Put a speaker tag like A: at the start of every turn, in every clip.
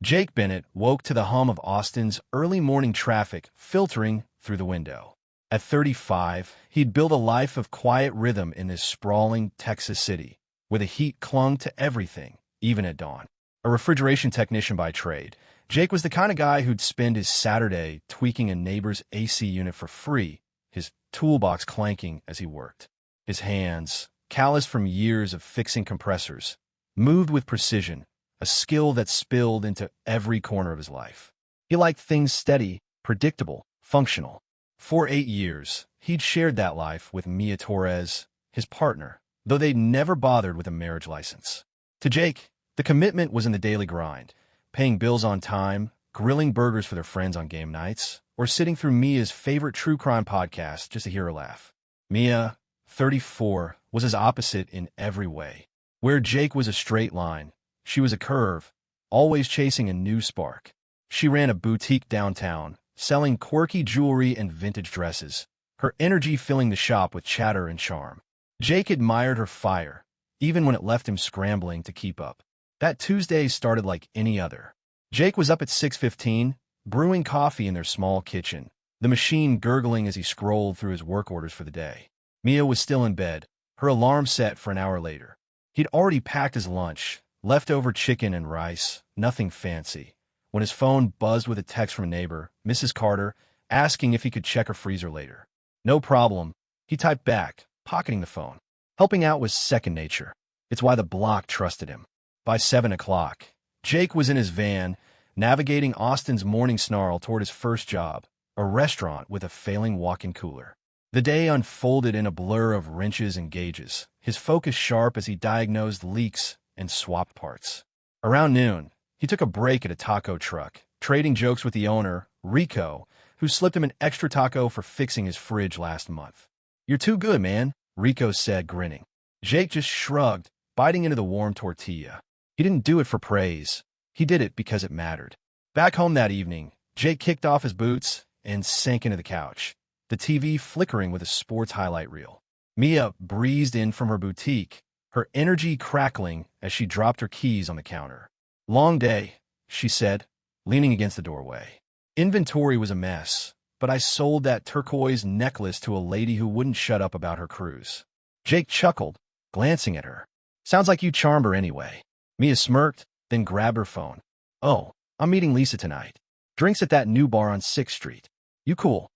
A: Jake Bennett woke to the hum of Austin's early morning traffic filtering through the window. At 35, he'd built a life of quiet rhythm in this sprawling Texas city, where the heat clung to everything, even at dawn. A refrigeration technician by trade, Jake was the kind of guy who'd spend his Saturday tweaking a neighbor's AC unit for free, his toolbox clanking as he worked. His hands, calloused from years of fixing compressors, moved with precision, a skill that spilled into every corner of his life. He liked things steady, predictable, functional. For 8 years, he'd shared that life with Mia Torres, his partner, though they'd never bothered with a marriage license. To Jake, the commitment was in the daily grind, paying bills on time, grilling burgers for their friends on game nights, or sitting through Mia's favorite true crime podcast just to hear her laugh. Mia, 34, was his opposite in every way. Where Jake was a straight line, she was a curve, always chasing a new spark. She ran a boutique downtown, selling quirky jewelry and vintage dresses, her energy filling the shop with chatter and charm. Jake admired her fire, even when it left him scrambling to keep up. That Tuesday started like any other. Jake was up at 6:15, brewing coffee in their small kitchen, the machine gurgling as he scrolled through his work orders for the day. Mia was still in bed, her alarm set for an hour later. He'd already packed his lunch, leftover chicken and rice, nothing fancy, when his phone buzzed with a text from a neighbor, Mrs. Carter, asking if he could check her freezer later. No problem, he typed back, pocketing the phone. Helping out was second nature. It's why the block trusted him. By 7 o'clock, Jake was in his van, navigating Austin's morning snarl toward his first job, a restaurant with a failing walk-in cooler. The day unfolded in a blur of wrenches and gauges, his focus sharp as he diagnosed leaks and swapped parts. Around noon, he took a break at a taco truck, trading jokes with the owner, Rico, who slipped him an extra taco for fixing his fridge last month. "You're too good, man," Rico said, grinning. Jake just shrugged, biting into the warm tortilla. He didn't do it for praise. He did it because it mattered. Back home that evening, Jake kicked off his boots and sank into the couch, the TV flickering with a sports highlight reel. Mia breezed in from her boutique, her energy crackling as she dropped her keys on the counter. "Long day," she said, leaning against the doorway. "Inventory was a mess, but I sold that turquoise necklace to a lady who wouldn't shut up about her cruise." Jake chuckled, glancing at her. "Sounds like you charmed her anyway." Mia smirked, then grabbed her phone. "Oh, I'm meeting Lisa tonight. Drinks at that new bar on 6th Street. You cool?"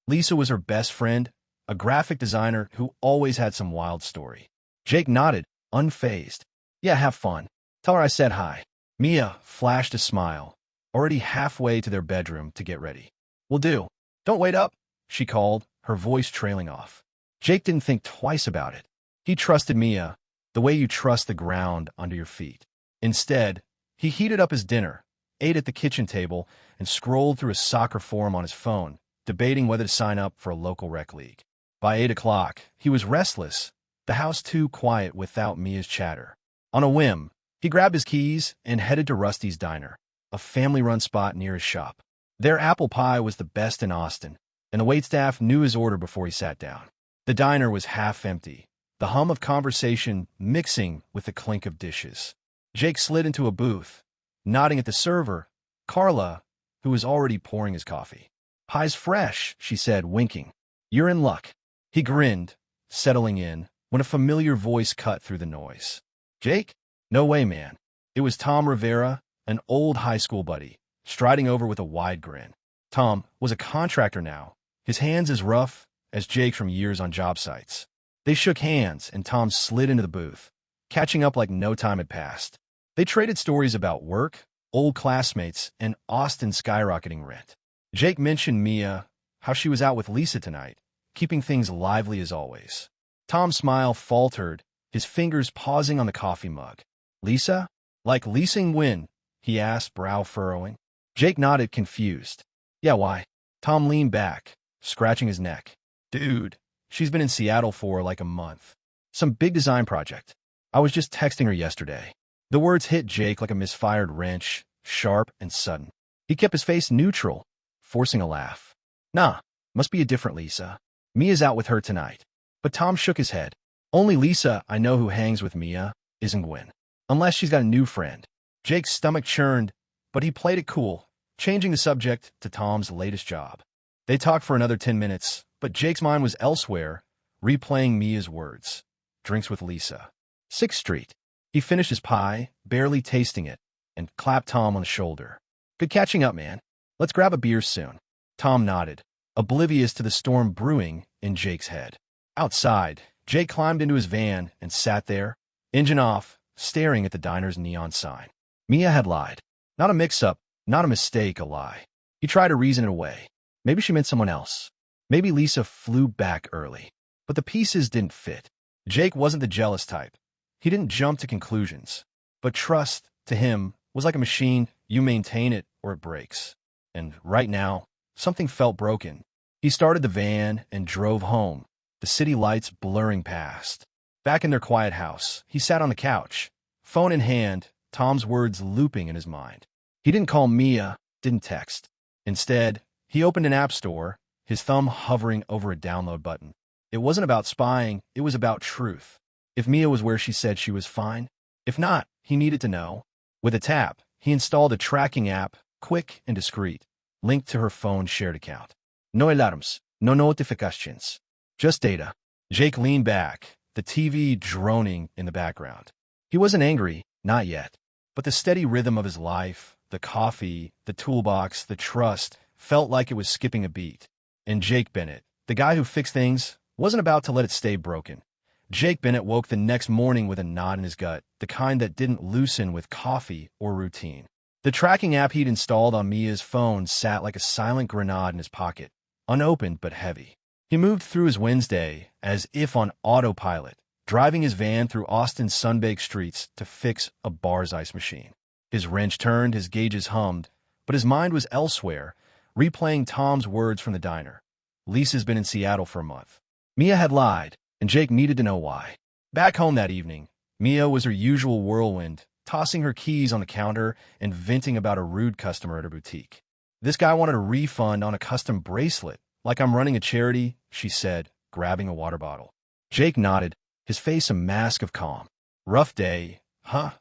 A: Lisa was her best friend, a graphic designer who always had some wild story. Jake nodded, unfazed. "Yeah, have fun. Tell her I said hi." Mia flashed a smile, already halfway to their bedroom to get ready. "Will do. Don't wait up," she called, her voice trailing off. Jake didn't think twice about it. He trusted Mia, the way you trust the ground under your feet. Instead, he heated up his dinner, ate at the kitchen table, and scrolled through a soccer forum on his phone, debating whether to sign up for a local rec league. By 8 o'clock, he was restless, the house too quiet without Mia's chatter. On a whim, he grabbed his keys and headed to Rusty's Diner, a family-run spot near his shop. Their apple pie was the best in Austin, and the waitstaff knew his order before he sat down. The diner was half empty, the hum of conversation mixing with the clink of dishes. Jake slid into a booth, nodding at the server, Carla, who was already pouring his coffee. "Pie's fresh," she said, winking. "You're in luck." He grinned, settling in, when a familiar voice cut through the noise. "Jake? No way, man." It was Tom Rivera, an old high school buddy, striding over with a wide grin. Tom was a contractor now, his hands as rough as Jake's from years on job sites. They shook hands, and Tom slid into the booth, catching up like no time had passed. They traded stories about work, old classmates, and Austin's skyrocketing rent. Jake mentioned Mia, how she was out with Lisa tonight, keeping things lively as always. Tom's smile faltered, his fingers pausing on the coffee mug. "Lisa? Like leasing when?" he asked, brow furrowing. Jake nodded, confused. "Yeah, why?" Tom leaned back, scratching his neck. "Dude, she's been in Seattle for like a month. Some big design project. I was just texting her yesterday." The words hit Jake like a misfired wrench, sharp and sudden. He kept his face neutral, forcing a laugh. "Nah, must be a different Lisa. Mia's out with her tonight." But Tom shook his head. "Only Lisa I know who hangs with Mia isn't Gwen. Unless she's got a new friend." Jake's stomach churned, but he played it cool, changing the subject to Tom's latest job. They talked for another 10 minutes, but Jake's mind was elsewhere, replaying Mia's words. Drinks with Lisa. 6th Street. He finished his pie, barely tasting it, and clapped Tom on the shoulder. Good catching up, man. Let's grab a beer soon. Tom nodded, oblivious to the storm brewing in Jake's head. Outside, Jake climbed into his van and sat there, engine off, staring at the diner's neon sign. Mia had lied. Not a mix-up, not a mistake, a lie. He tried to reason it away. Maybe she meant someone else. Maybe Lisa flew back early. But the pieces didn't fit. Jake wasn't the jealous type. He didn't jump to conclusions. But trust, to him, was like a machine. You maintain it or it breaks. And right now, something felt broken. He started the van and drove home, the city lights blurring past. Back in their quiet house, he sat on the couch, phone in hand, Tom's words looping in his mind. He didn't call Mia, didn't text. Instead, he opened an app store, his thumb hovering over a download button. It wasn't about spying, it was about truth. If Mia was where she said she was fine, if not, he needed to know. With a tap, he installed a tracking app, quick and discreet, linked to her phone's shared account. No alarms, no notifications, just data. Jake leaned back, the TV droning in the background. He wasn't angry, not yet. But the steady rhythm of his life, the coffee, the toolbox, the trust, felt like it was skipping a beat. And Jake Bennett, the guy who fixed things, wasn't about to let it stay broken. Jake Bennett woke the next morning with a knot in his gut, the kind that didn't loosen with coffee or routine. The tracking app he'd installed on Mia's phone sat like a silent grenade in his pocket, unopened but heavy. He moved through his Wednesday as if on autopilot, driving his van through Austin's sun-baked streets to fix a bar's ice machine. His wrench turned, his gauges hummed, but his mind was elsewhere, replaying Tom's words from the diner. Lisa's been in Seattle for a month. Mia had lied, and Jake needed to know why. Back home that evening, Mia was her usual whirlwind, tossing her keys on the counter and venting about a rude customer at her boutique. This guy wanted a refund on a custom bracelet, like I'm running a charity, she said, grabbing a water bottle. Jake nodded, his face a mask of calm. Rough day, huh?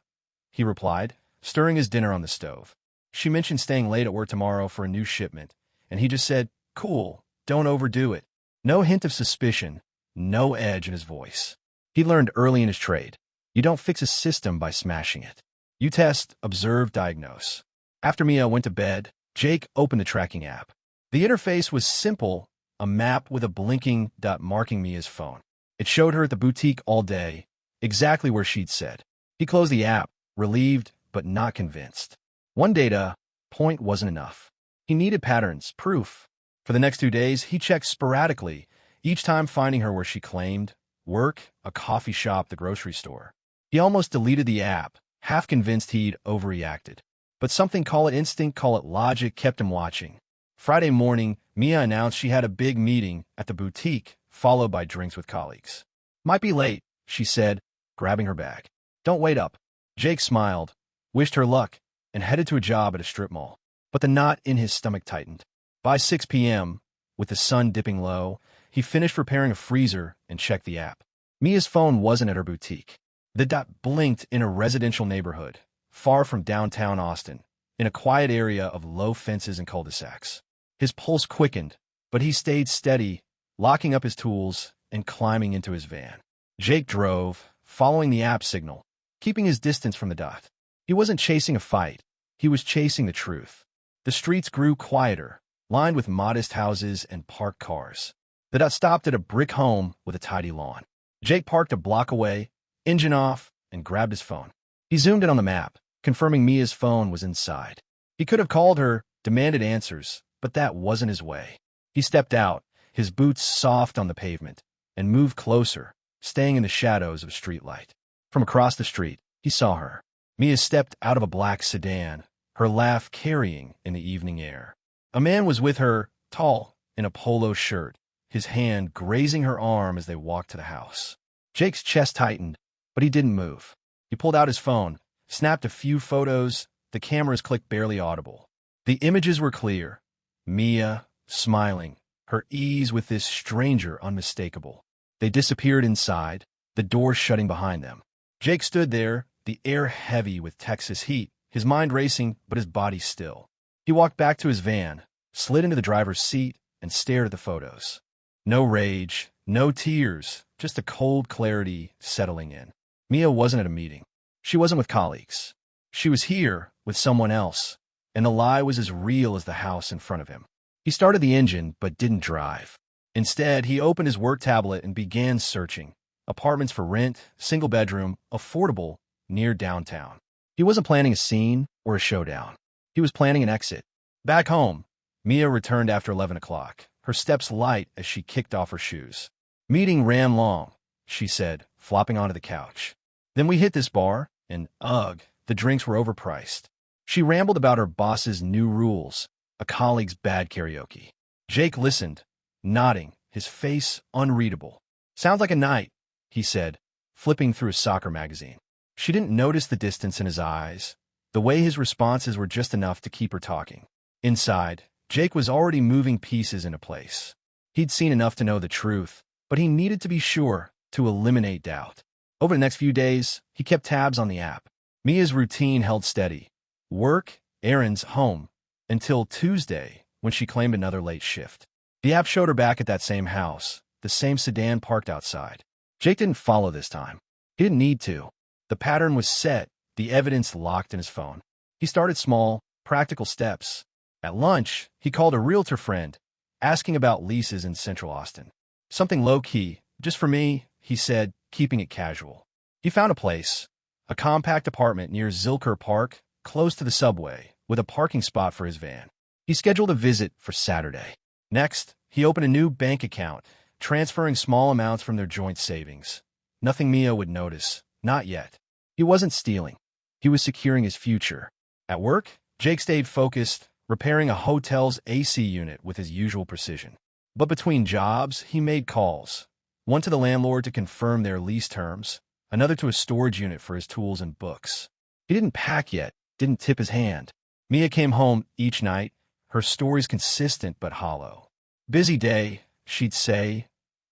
A: He replied, stirring his dinner on the stove. She mentioned staying late at work tomorrow for a new shipment, and he just said, cool, don't overdo it. No hint of suspicion, no edge in his voice. He learned early in his trade. You don't fix a system by smashing it. You test, observe, diagnose. After Mia went to bed, Jake opened the tracking app. The interface was simple, a map with a blinking dot marking Mia's phone. It showed her at the boutique all day, exactly where she'd said. He closed the app, relieved but not convinced. One data point wasn't enough. He needed patterns, proof. For the next 2 days, he checked sporadically, each time finding her where she claimed, work, a coffee shop, the grocery store. He almost deleted the app, half convinced he'd overreacted. But something, call it instinct, call it logic, kept him watching. Friday morning, Mia announced she had a big meeting at the boutique, followed by drinks with colleagues. Might be late, she said, grabbing her bag. Don't wait up. Jake smiled, wished her luck, and headed to a job at a strip mall. But the knot in his stomach tightened. By 6 p.m., with the sun dipping low, he finished repairing a freezer and checked the app. Mia's phone wasn't at her boutique. The dot blinked in a residential neighborhood, far from downtown Austin, in a quiet area of low fences and cul-de-sacs. His pulse quickened, but he stayed steady, locking up his tools and climbing into his van. Jake drove, following the app signal, keeping his distance from the dot. He wasn't chasing a fight. He was chasing the truth. The streets grew quieter, lined with modest houses and parked cars. The dot stopped at a brick home with a tidy lawn. Jake parked a block away, engine off, and grabbed his phone. He zoomed in on the map, confirming Mia's phone was inside. He could have called her, demanded answers, but that wasn't his way. He stepped out, his boots soft on the pavement, and moved closer, staying in the shadows of a streetlight. From across the street, he saw her. Mia stepped out of a black sedan, her laugh carrying in the evening air. A man was with her, tall, in a polo shirt, his hand grazing her arm as they walked to the house. Jake's chest tightened, but he didn't move. He pulled out his phone, snapped a few photos, the camera's click barely audible. The images were clear. Mia, smiling, her ease with this stranger unmistakable. They disappeared inside, the door shutting behind them. Jake stood there, the air heavy with Texas heat, his mind racing but his body still. He walked back to his van, slid into the driver's seat, and stared at the photos. No rage, no tears, just a cold clarity settling in. Mia wasn't at a meeting. She wasn't with colleagues. She was here with someone else, and the lie was as real as the house in front of him. He started the engine but didn't drive. Instead, he opened his work tablet and began searching. Apartments for rent, single bedroom, affordable, near downtown. He wasn't planning a scene or a showdown. He was planning an exit. Back home, Mia returned after 11 o'clock, her steps light as she kicked off her shoes. Meeting ran long, she said, flopping onto the couch. Then we hit this bar, and ugh, the drinks were overpriced. She rambled about her boss's new rules, a colleague's bad karaoke. Jake listened, nodding, his face unreadable. Sounds like a night, he said, flipping through a soccer magazine. She didn't notice the distance in his eyes. The way his responses were just enough to keep her talking. Inside, Jake was already moving pieces into place. He'd seen enough to know the truth, but he needed to be sure to eliminate doubt. Over the next few days, he kept tabs on the app. Mia's routine held steady. Work, errands, home, until Tuesday, when she claimed another late shift. The app showed her back at that same house, the same sedan parked outside. Jake didn't follow this time. He didn't need to. The pattern was set, the evidence locked in his phone. He started small, practical steps. At lunch, he called a realtor friend, asking about leases in Central Austin. Something low-key, just for me, he said, keeping it casual. He found a place, a compact apartment near Zilker Park, close to the subway, with a parking spot for his van. He scheduled a visit for Saturday. Next, he opened a new bank account, transferring small amounts from their joint savings. Nothing Mia would notice, not yet. He wasn't stealing. He was securing his future. At work, Jake stayed focused, repairing a hotel's AC unit with his usual precision. But between jobs, he made calls. One to the landlord to confirm their lease terms, another to a storage unit for his tools and books. He didn't pack yet, didn't tip his hand. Mia came home each night, her stories consistent but hollow. Busy day, she'd say,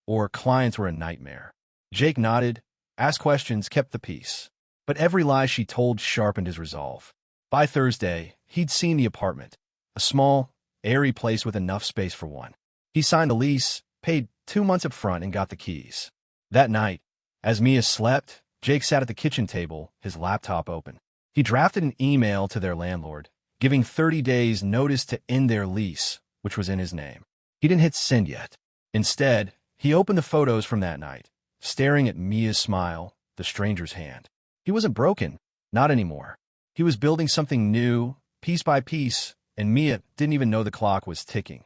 A: or clients were a nightmare. Jake nodded, asked questions, kept the peace. But every lie she told sharpened his resolve. By Thursday, he'd seen the apartment, a small, airy place with enough space for one. He signed the lease, paid 2 months up front, and got the keys. That night, as Mia slept, Jake sat at the kitchen table, his laptop open. He drafted an email to their landlord, giving 30 days notice to end their lease, which was in his name. He didn't hit send yet. Instead, he opened the photos from that night, staring at Mia's smile, the stranger's hand. He wasn't broken, not anymore. He was building something new, piece by piece, and Mia didn't even know the clock was ticking.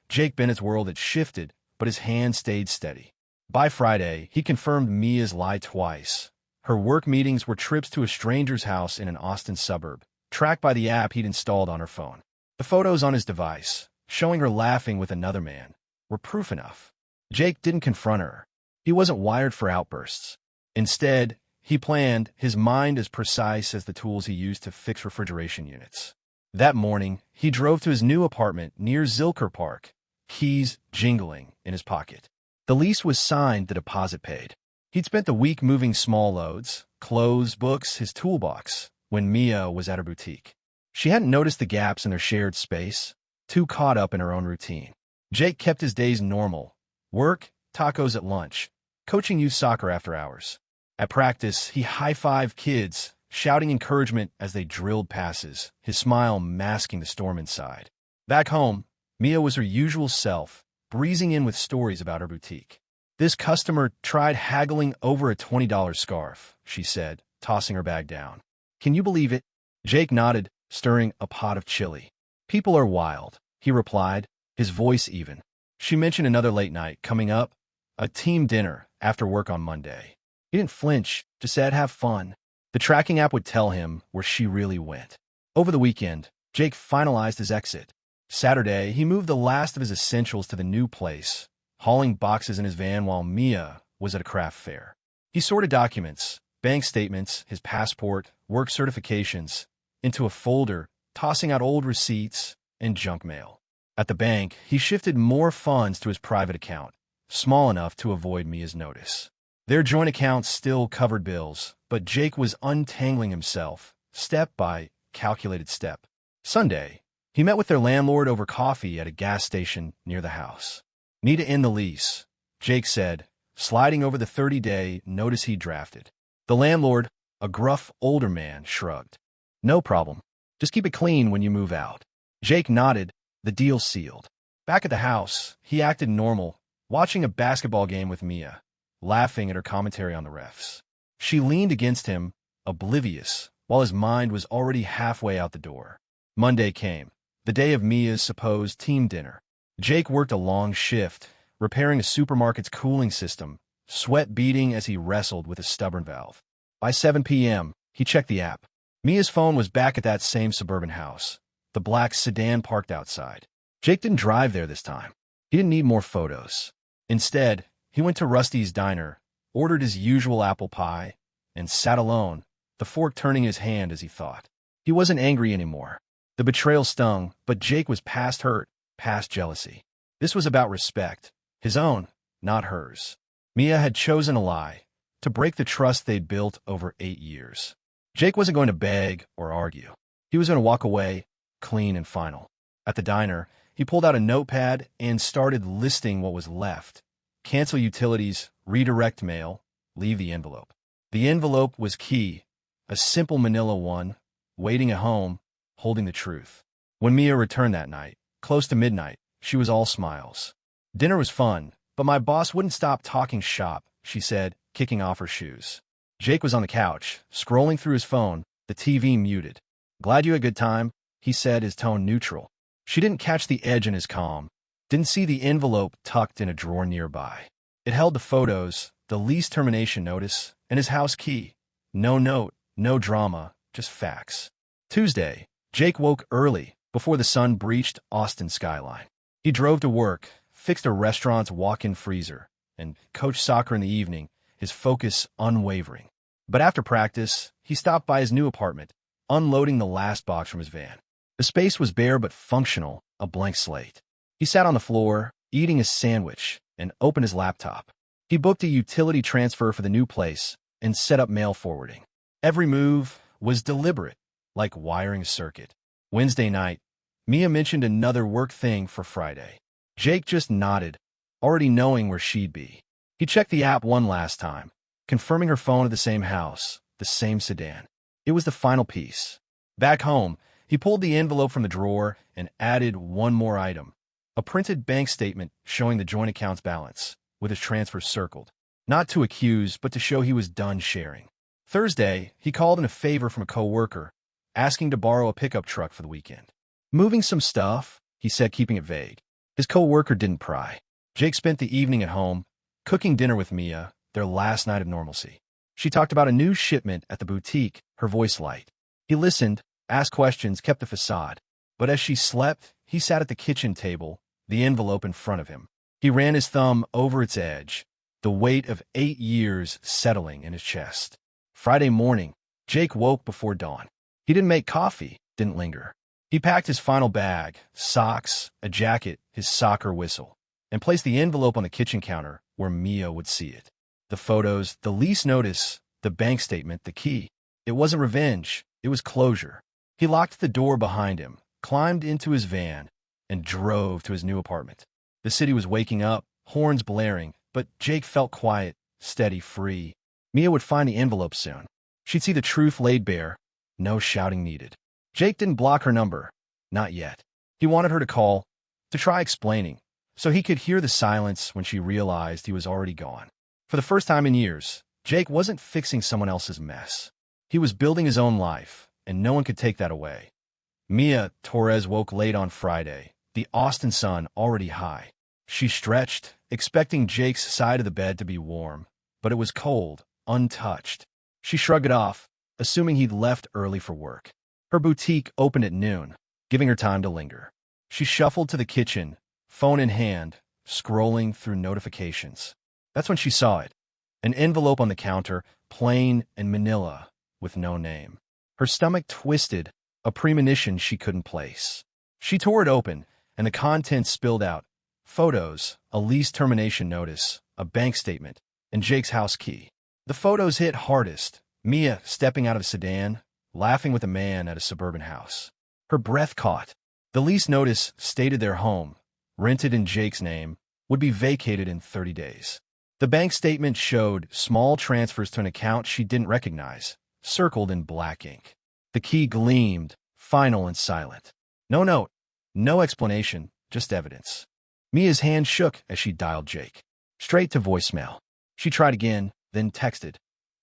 A: Jake Bennett's world had shifted, but his hand stayed steady. By Friday, he confirmed Mia's lie twice. Her work meetings were trips to a stranger's house in an Austin suburb, tracked by the app he'd installed on her phone. The photos on his device, showing her laughing with another man, were proof enough. Jake didn't confront her. He wasn't wired for outbursts. Instead, he planned, his mind as precise as the tools he used to fix refrigeration units. That morning, he drove to his new apartment near Zilker Park, keys jingling in his pocket. The lease was signed, the deposit paid. He'd spent the week moving small loads, clothes, books, his toolbox, when Mia was at her boutique. She hadn't noticed the gaps in their shared space, too caught up in her own routine. Jake kept his days normal. Work, tacos at lunch, coaching youth soccer after hours. At practice, he high-fived kids, shouting encouragement as they drilled passes, his smile masking the storm inside. Back home, Mia was her usual self, breezing in with stories about her boutique. This customer tried haggling over a $20 scarf, she said, tossing her bag down. Can you believe it? Jake nodded, stirring a pot of chili. People are wild, he replied, his voice even. She mentioned another late night coming up, a team dinner after work on Monday. He didn't flinch, just said have fun. The tracking app would tell him where she really went. Over the weekend, Jake finalized his exit. Saturday, he moved the last of his essentials to the new place, hauling boxes in his van while Mia was at a craft fair. He sorted documents, bank statements, his passport, work certifications, into a folder, tossing out old receipts and junk mail. At the bank, he shifted more funds to his private account, small enough to avoid Mia's notice. Their joint accounts still covered bills, but Jake was untangling himself, step by calculated step. Sunday, he met with their landlord over coffee at a gas station near the house. "Need to end the lease," Jake said, sliding over the 30-day notice he drafted. The landlord, a gruff older man, shrugged. "No problem. Just keep it clean when you move out." Jake nodded, the deal sealed. Back at the house, he acted normal, watching a basketball game with Mia, laughing at her commentary on the refs. She leaned against him, oblivious, while his mind was already halfway out the door. Monday came, the day of Mia's supposed team dinner. Jake worked a long shift, repairing a supermarket's cooling system, sweat beading as he wrestled with a stubborn valve. By 7 p.m., he checked the app. Mia's phone was back at that same suburban house, the black sedan parked outside. Jake didn't drive there this time. He didn't need more photos. Instead, he went to Rusty's diner, ordered his usual apple pie, and sat alone, the fork turning his hand as he thought. He wasn't angry anymore. The betrayal stung, but Jake was past hurt, past jealousy. This was about respect, his own, not hers. Mia had chosen a lie, to break the trust they'd built over 8 years. Jake wasn't going to beg or argue. He was going to walk away, clean and final. At the diner, he pulled out a notepad and started listing what was left. Cancel utilities, redirect mail, leave the envelope. The envelope was key, a simple manila one, waiting at home, holding the truth. When Mia returned that night, close to midnight, she was all smiles. "Dinner was fun, but my boss wouldn't stop talking shop," she said, kicking off her shoes. Jake was on the couch, scrolling through his phone, the TV muted. "Glad you had a good time," he said, his tone neutral. She didn't catch the edge in his calm, didn't see the envelope tucked in a drawer nearby. It held the photos, the lease termination notice, and his house key. No note, no drama, just facts. Tuesday, Jake woke early, before the sun breached Austin's skyline. He drove to work, fixed a restaurant's walk-in freezer, and coached soccer in the evening, his focus unwavering. But after practice, he stopped by his new apartment, unloading the last box from his van. The space was bare but functional, a blank slate. He sat on the floor, eating his sandwich, and opened his laptop. He booked a utility transfer for the new place and set up mail forwarding. Every move was deliberate, like wiring a circuit. Wednesday night, Mia mentioned another work thing for Friday. Jake just nodded, already knowing where she'd be. He checked the app one last time, confirming her phone at the same house, the same sedan. It was the final piece. Back home, he pulled the envelope from the drawer and added one more item, a printed bank statement showing the joint account's balance, with his transfers circled. Not to accuse, but to show he was done sharing. Thursday, he called in a favor from a coworker, asking to borrow a pickup truck for the weekend. "Moving some stuff," he said, keeping it vague. His coworker didn't pry. Jake spent the evening at home, cooking dinner with Mia, their last night of normalcy. She talked about a new shipment at the boutique, her voice light. He listened, asked questions, kept the facade. But as she slept, he sat at the kitchen table, the envelope in front of him. He ran his thumb over its edge, the weight of 8 years settling in his chest. Friday morning, Jake woke before dawn. He didn't make coffee, didn't linger. He packed his final bag, socks, a jacket, his soccer whistle, and placed the envelope on the kitchen counter where Mia would see it. The photos, the lease notice, the bank statement, the key. It wasn't revenge, it was closure. He locked the door behind him, climbed into his van, and drove to his new apartment. The city was waking up, horns blaring, but Jake felt quiet, steady, free. Mia would find the envelope soon. She'd see the truth laid bare, no shouting needed. Jake didn't block her number, not yet. He wanted her to call, to try explaining, so he could hear the silence when she realized he was already gone. For the first time in years, Jake wasn't fixing someone else's mess. He was building his own life, and no one could take that away. Mia Torres woke late on Friday, the Austin sun already high. She stretched, expecting Jake's side of the bed to be warm, but it was cold, untouched. She shrugged it off, assuming he'd left early for work. Her boutique opened at noon, giving her time to linger. She shuffled to the kitchen, phone in hand, scrolling through notifications. That's when she saw it. An envelope on the counter, plain and manila, with no name. Her stomach twisted, a premonition she couldn't place. She tore it open, and the contents spilled out. Photos, a lease termination notice, a bank statement, and Jake's house key. The photos hit hardest. Mia stepping out of a sedan, laughing with a man at a suburban house. Her breath caught. The lease notice stated their home, rented in Jake's name, would be vacated in 30 days. The bank statement showed small transfers to an account she didn't recognize, circled in black ink. The key gleamed, final and silent. No note, no explanation, just evidence. Mia's hand shook as she dialed Jake. Straight to voicemail. She tried again, then texted.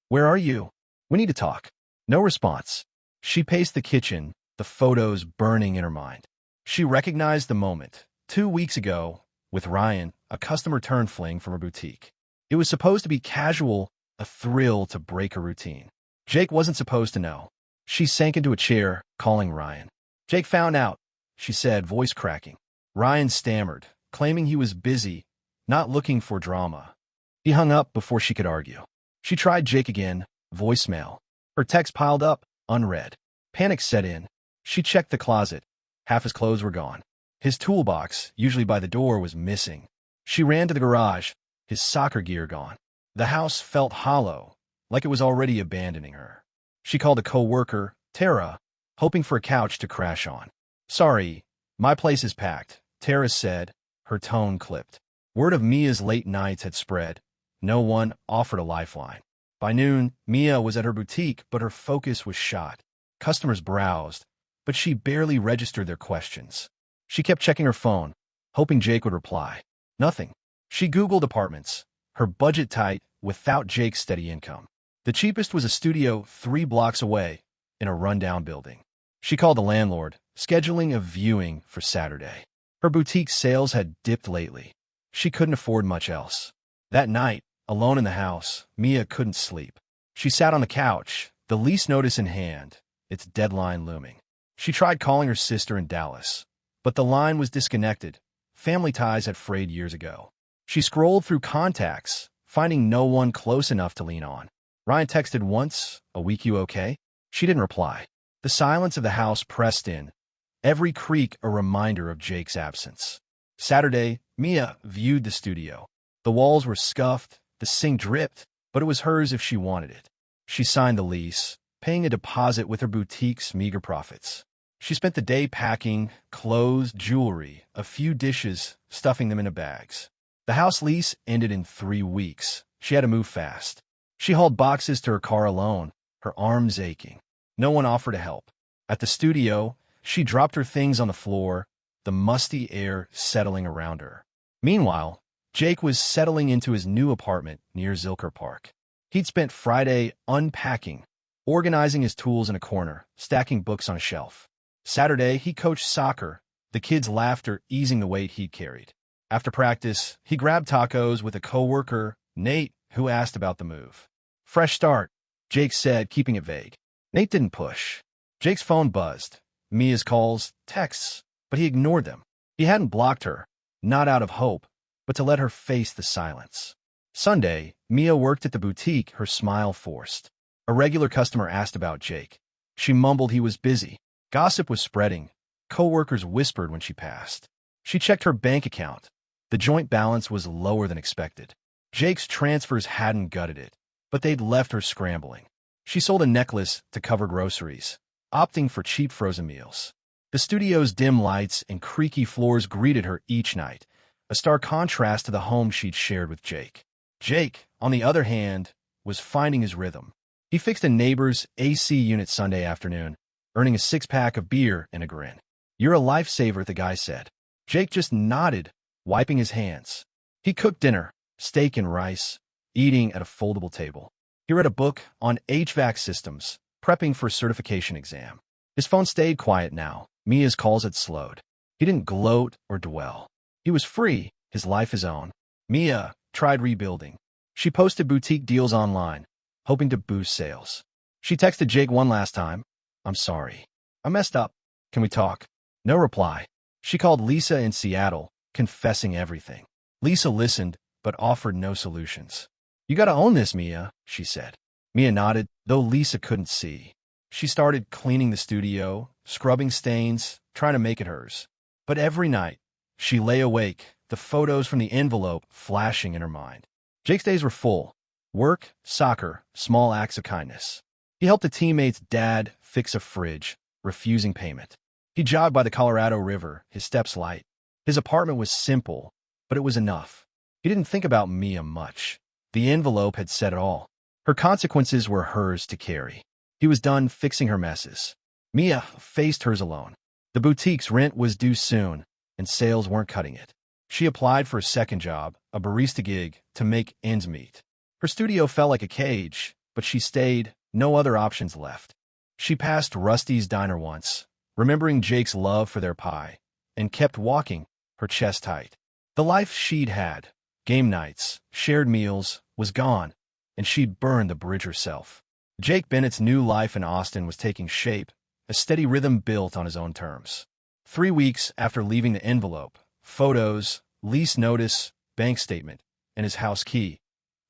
A: "Where are you? We need to talk." No response. She paced the kitchen, the photos burning in her mind. She recognized the moment. 2 weeks ago, with Ryan, a customer turned fling from her boutique. It was supposed to be casual, a thrill to break her routine. Jake wasn't supposed to know. She sank into a chair, calling Ryan. "Jake found out," she said, voice cracking. Ryan stammered, claiming he was busy, not looking for drama. He hung up before she could argue. She tried Jake again, voicemail. Her text piled up, unread. Panic set in. She checked the closet. Half his clothes were gone. His toolbox, usually by the door, was missing. She ran to the garage, his soccer gear gone. The house felt hollow, like it was already abandoning her. She called a co-worker, Tara, hoping for a couch to crash on. "Sorry, my place is packed," Tara said, her tone clipped. Word of Mia's late nights had spread. No one offered a lifeline. By noon, Mia was at her boutique, but her focus was shot. Customers browsed, but she barely registered their questions. She kept checking her phone, hoping Jake would reply. Nothing. She Googled apartments, her budget tight, without Jake's steady income. The cheapest was a studio 3 blocks away, in a rundown building. She called the landlord, scheduling a viewing for Saturday. Her boutique sales had dipped lately. She couldn't afford much else. That night, alone in the house, Mia couldn't sleep. She sat on the couch, the lease notice in hand, its deadline looming. She tried calling her sister in Dallas, but the line was disconnected. Family ties had frayed years ago. She scrolled through contacts, finding no one close enough to lean on. Ryan texted once, "A week you okay?" She didn't reply. The silence of the house pressed in, every creak a reminder of Jake's absence. Saturday, Mia viewed the studio. The walls were scuffed, the sink dripped, but it was hers if she wanted it. She signed the lease, paying a deposit with her boutique's meager profits. She spent the day packing clothes, jewelry, a few dishes, stuffing them into bags. The house lease ended in 3 weeks. She had to move fast. She hauled boxes to her car alone, her arms aching. No one offered to help. At the studio, she dropped her things on the floor, the musty air settling around her. Meanwhile, Jake was settling into his new apartment near Zilker Park. He'd spent Friday unpacking, organizing his tools in a corner, stacking books on a shelf. Saturday, he coached soccer, the kids' laughter easing the weight he'd carried. After practice, he grabbed tacos with a coworker, Nate, who asked about the move. "Fresh start," Jake said, keeping it vague. Nate didn't push. Jake's phone buzzed. Mia's calls, texts, but he ignored them. He hadn't blocked her, not out of hope, but to let her face the silence. Sunday, Mia worked at the boutique, her smile forced. A regular customer asked about Jake. She mumbled he was busy. Gossip was spreading. Coworkers whispered when she passed. She checked her bank account. The joint balance was lower than expected. Jake's transfers hadn't gutted it, but they'd left her scrambling. She sold a necklace to cover groceries, opting for cheap frozen meals. The studio's dim lights and creaky floors greeted her each night, a stark contrast to the home she'd shared with Jake. Jake, on the other hand, was finding his rhythm. He fixed a neighbor's AC unit Sunday afternoon, earning a 6-pack of beer and a grin. "You're a lifesaver," the guy said. Jake just nodded, wiping his hands. He cooked dinner, steak and rice, eating at a foldable table. He read a book on HVAC systems, prepping for a certification exam. His phone stayed quiet now. Mia's calls had slowed. He didn't gloat or dwell. He was free, his life his own. Mia tried rebuilding. She posted boutique deals online, hoping to boost sales. She texted Jake one last time. "I'm sorry. I messed up. Can we talk?" No reply. She called Lisa in Seattle, confessing everything. Lisa listened, but offered no solutions. "You gotta own this, Mia," she said. Mia nodded, though Lisa couldn't see. She started cleaning the studio, scrubbing stains, trying to make it hers. But every night, she lay awake, the photos from the envelope flashing in her mind. Jake's days were full. Work, soccer, small acts of kindness. He helped a teammate's dad fix a fridge, refusing payment. He jogged by the Colorado River, his steps light. His apartment was simple, but it was enough. He didn't think about Mia much. The envelope had said it all. Her consequences were hers to carry. He was done fixing her messes. Mia faced hers alone. The boutique's rent was due soon, and sales weren't cutting it. She applied for a second job, a barista gig, to make ends meet. Her studio felt like a cage, but she stayed, no other options left. She passed Rusty's Diner once, remembering Jake's love for their pie, and kept walking, her chest tight. The life she'd had, game nights, shared meals, was gone, and she'd burned the bridge herself. Jake Bennett's new life in Austin was taking shape, a steady rhythm built on his own terms. 3 weeks after leaving the envelope, photos, lease notice, bank statement, and his house key.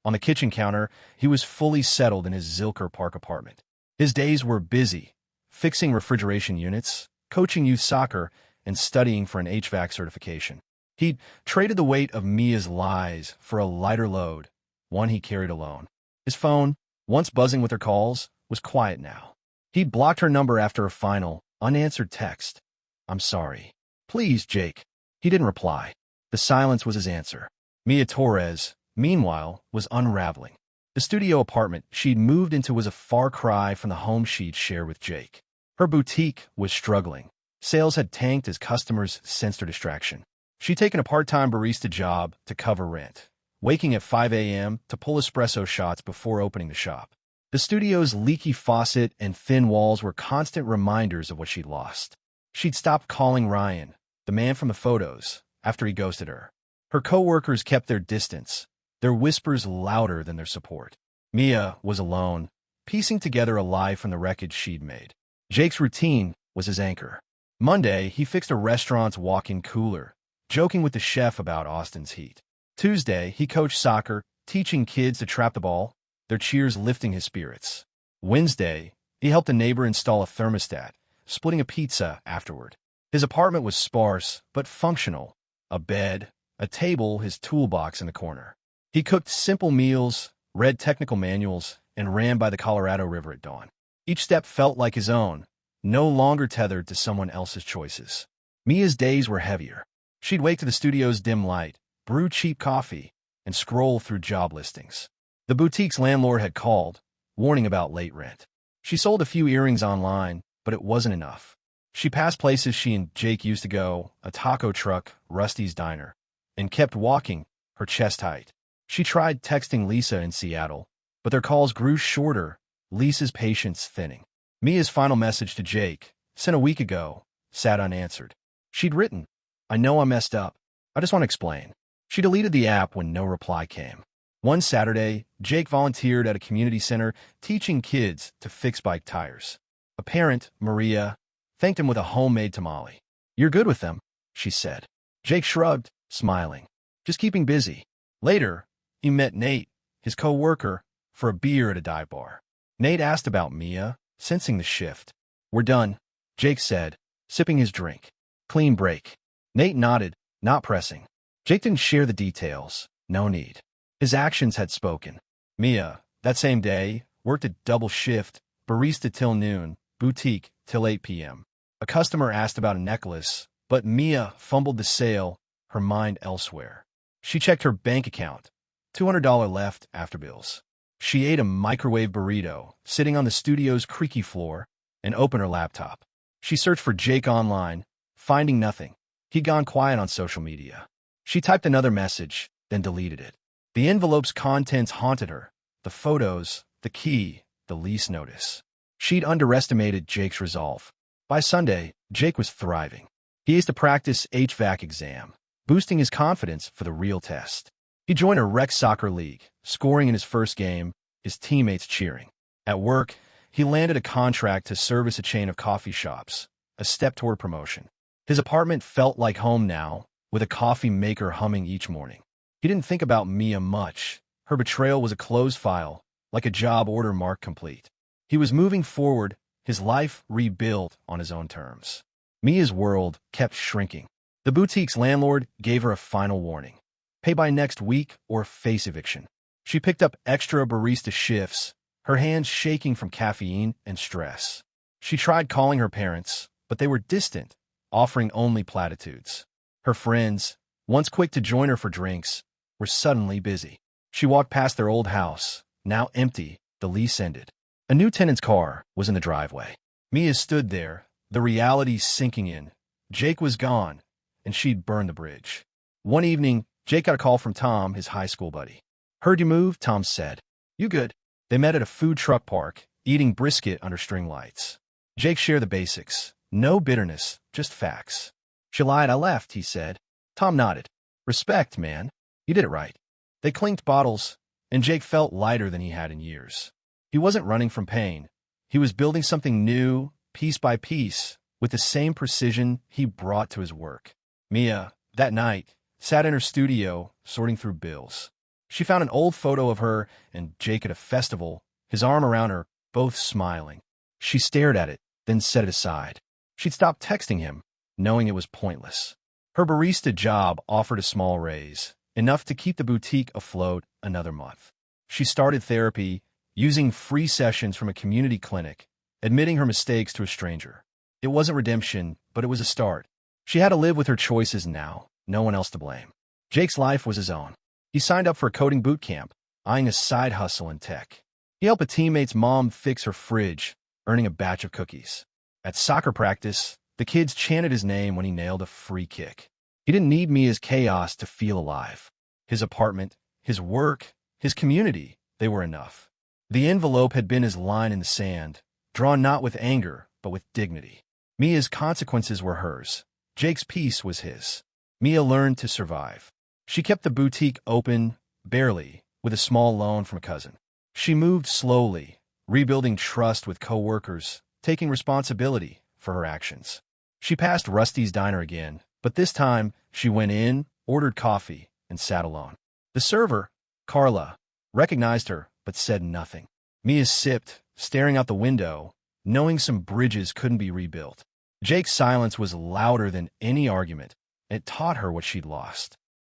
A: On the kitchen counter, he was fully settled in his Zilker Park apartment. His days were busy, fixing refrigeration units, coaching youth soccer, and studying for an HVAC certification. He'd traded the weight of Mia's lies for a lighter load, one he carried alone. His phone, once buzzing with her calls, was quiet now. He'd blocked her number after a final, unanswered text. "I'm sorry. Please, Jake." He didn't reply. The silence was his answer. Mia Torres, meanwhile, was unraveling. The studio apartment she'd moved into was a far cry from the home she'd shared with Jake. Her boutique was struggling. Sales had tanked as customers sensed her distraction. She'd taken a part-time barista job to cover rent, waking at 5 a.m. to pull espresso shots before opening the shop. The studio's leaky faucet and thin walls were constant reminders of what she'd lost. She'd stopped calling Ryan, the man from the photos, after he ghosted her. Her co-workers kept their distance, their whispers louder than their support. Mia was alone, piecing together a life from the wreckage she'd made. Jake's routine was his anchor. Monday, he fixed a restaurant's walk-in cooler, joking with the chef about Austin's heat. Tuesday, he coached soccer, teaching kids to trap the ball, their cheers lifting his spirits. Wednesday, he helped a neighbor install a thermostat, splitting a pizza afterward. His apartment was sparse, but functional. A bed, a table, his toolbox in the corner. He cooked simple meals, read technical manuals, and ran by the Colorado River at dawn. Each step felt like his own, no longer tethered to someone else's choices. Mia's days were heavier. She'd wake to the studio's dim light, brew cheap coffee, and scroll through job listings. The boutique's landlord had called, warning about late rent. She sold a few earrings online, but it wasn't enough. She passed places she and Jake used to go, a taco truck, Rusty's Diner, and kept walking, her chest tight. She tried texting Lisa in Seattle, but their calls grew shorter, Lisa's patience thinning. Mia's final message to Jake, sent a week ago, sat unanswered. She'd written, "I know I messed up. I just want to explain." She deleted the app when no reply came. One Saturday, Jake volunteered at a community center teaching kids to fix bike tires. A parent, Maria, thanked him with a homemade tamale. "You're good with them," she said. Jake shrugged, smiling. "Just keeping busy." Later, he met Nate, his co-worker, for a beer at a dive bar. Nate asked about Mia, sensing the shift. "We're done," Jake said, sipping his drink. "Clean break." Nate nodded, not pressing. Jake didn't share the details. No need. His actions had spoken. Mia, that same day, worked a double shift, barista till noon, boutique till 8 p.m. A customer asked about a necklace, but Mia fumbled the sale, her mind elsewhere. She checked her bank account, $200 left after bills. She ate a microwave burrito, sitting on the studio's creaky floor, and opened her laptop. She searched for Jake online, finding nothing. He'd gone quiet on social media. She typed another message, then deleted it. The envelope's contents haunted her, the photos, the key, the lease notice. She'd underestimated Jake's resolve. By Sunday, Jake was thriving. He used to practice HVAC exam, boosting his confidence for the real test. He joined a rec soccer league, scoring in his first game, his teammates cheering. At work, he landed a contract to service a chain of coffee shops, a step toward promotion. His apartment felt like home now, with a coffee maker humming each morning. He didn't think about Mia much. Her betrayal was a closed file, like a job order marked complete. He was moving forward, his life rebuilt on his own terms. Mia's world kept shrinking. The boutique's landlord gave her a final warning. Pay by next week or face eviction. She picked up extra barista shifts, her hands shaking from caffeine and stress. She tried calling her parents, but they were distant, offering only platitudes. Her friends, once quick to join her for drinks, were suddenly busy. She walked past their old house, now empty, the lease ended. A new tenant's car was in the driveway. Mia stood there, the reality sinking in. Jake was gone, and she'd burned the bridge. One evening, Jake got a call from Tom, his high school buddy. "Heard you moved," Tom said. "You good?" They met at a food truck park, eating brisket under string lights. Jake shared the basics. No bitterness, just facts. "She lied, I left," he said. Tom nodded. "Respect, man. You did it right." They clinked bottles, and Jake felt lighter than he had in years. He wasn't running from pain. He was building something new, piece by piece, with the same precision he brought to his work. Mia, that night, sat in her studio, sorting through bills. She found an old photo of her and Jake at a festival, his arm around her, both smiling. She stared at it, then set it aside. She'd stopped texting him, knowing it was pointless. Her barista job offered a small raise, enough to keep the boutique afloat another month. She started therapy, using free sessions from a community clinic, admitting her mistakes to a stranger. It wasn't redemption, but it was a start. She had to live with her choices now, no one else to blame. Jake's life was his own. He signed up for a coding boot camp, eyeing a side hustle in tech. He helped a teammate's mom fix her fridge, earning a batch of cookies. At soccer practice, the kids chanted his name when he nailed a free kick. He didn't need Mia's chaos to feel alive. His apartment, his work, his community, they were enough. The envelope had been his line in the sand, drawn not with anger, but with dignity. Mia's consequences were hers. Jake's peace was his. Mia learned to survive. She kept the boutique open, barely, with a small loan from a cousin. She moved slowly, rebuilding trust with coworkers, taking responsibility for her actions. She passed Rusty's diner again, but this time she went in, ordered coffee, and sat alone. The server, Carla, recognized her but said nothing. Mia sipped, staring out the window, knowing some bridges couldn't be rebuilt. Jake's silence was louder than any argument, and it taught her what she'd lost.